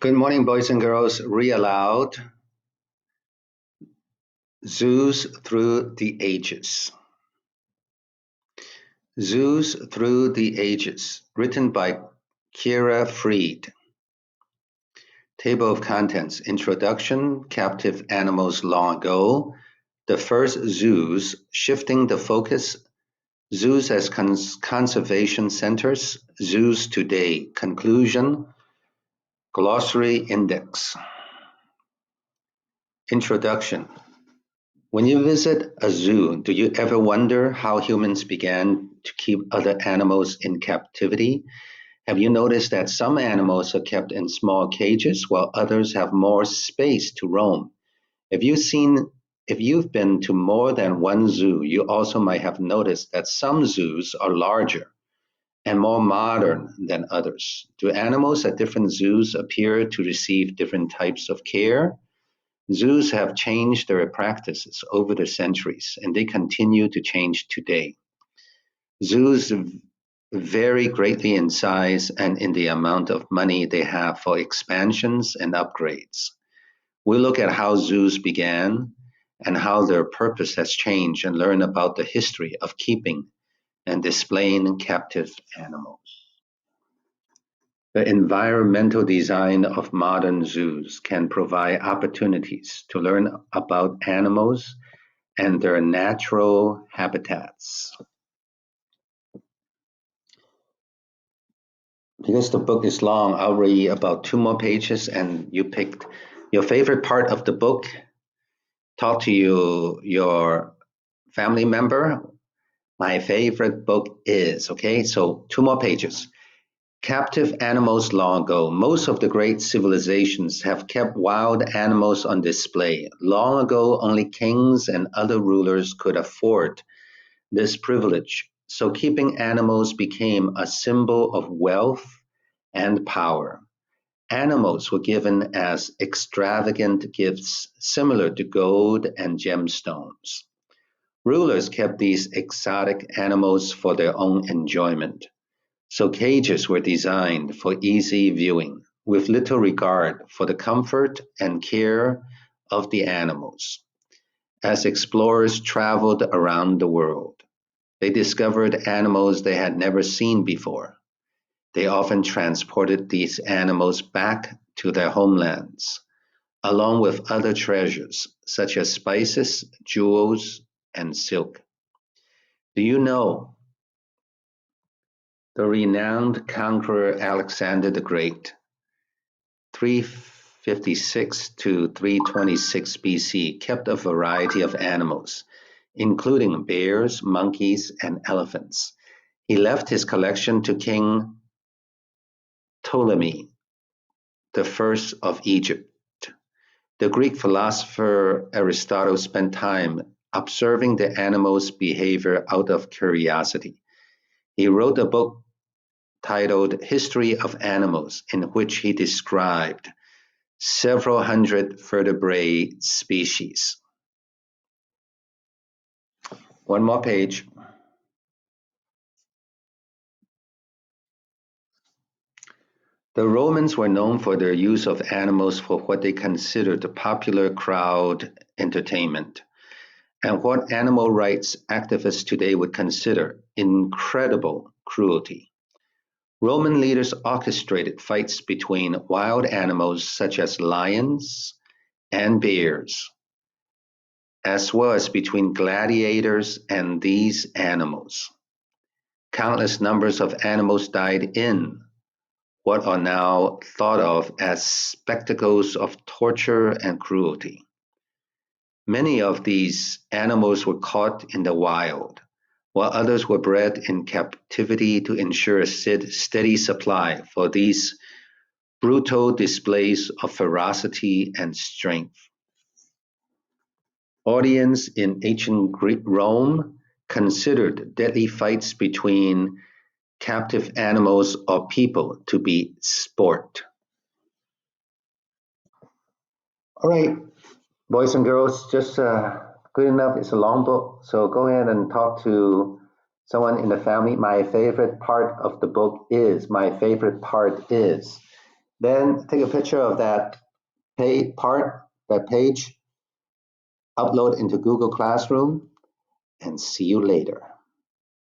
Good morning, boys and girls. Read aloud. Zoos Through the Ages. Zoos Through the Ages, written by Kira Freed. Table of Contents. Introduction, Captive Animals Long Ago. The First Zoos, Shifting the Focus. Zoos as Conservation Centers. Zoos Today. Conclusion. Glossary Index. Introduction. When you visit a zoo, do you ever wonder how humans began to keep other animals in captivity? Have you noticed that some animals are kept in small cages while others have more space to roam? If you've been to more than one zoo, you also might have noticed that some zoos are larger and more modern than others. Do animals at different zoos appear to receive different types of care? Zoos have changed their practices over the centuries, and they continue to change today. Zoos vary greatly in size and in the amount of money they have for expansions and upgrades. We look at how zoos began and how their purpose has changed and learn about the history of keeping and displaying captive animals. The environmental design of modern zoos can provide opportunities to learn about animals and their natural habitats. Because the book is long, I'll read about 2 more pages and you picked your favorite part of the book. Talk to your family member. My favorite book is, okay? So 2 more pages. Captive animals long ago. Most of the great civilizations have kept wild animals on display. Long ago, only kings and other rulers could afford this privilege, so keeping animals became a symbol of wealth and power. Animals were given as extravagant gifts similar to gold and gemstones. Rulers kept these exotic animals for their own enjoyment. So cages were designed for easy viewing, with little regard for the comfort and care of the animals. As explorers traveled around the world, they discovered animals they had never seen before. They often transported these animals back to their homelands, along with other treasures such as spices, jewels, and silk. Do you know the renowned conqueror Alexander the Great, 356 to 326 BC, kept a variety of animals, including bears, monkeys, and elephants. He left his collection to King Ptolemy the First of Egypt. The Greek philosopher Aristotle spent time observing the animals' behavior out of curiosity. He wrote a book titled History of Animals, in which he described several hundred vertebrate species. 1 more page. The Romans were known for their use of animals for what they considered popular crowd entertainment, and what animal rights activists today would consider incredible cruelty. Roman leaders orchestrated fights between wild animals such as lions and bears, as well as between gladiators and these animals. Countless numbers of animals died in what are now thought of as spectacles of torture and cruelty. Many of these animals were caught in the wild, while others were bred in captivity to ensure a steady supply for these brutal displays of ferocity and strength. Audience in ancient Greek Rome considered deadly fights between captive animals or people to be sport. All right, boys and girls, just good enough. It's a long book, so go ahead and talk to someone in the family. My favorite part of the book is. Then take a picture of that that page, upload into Google Classroom, and see you later.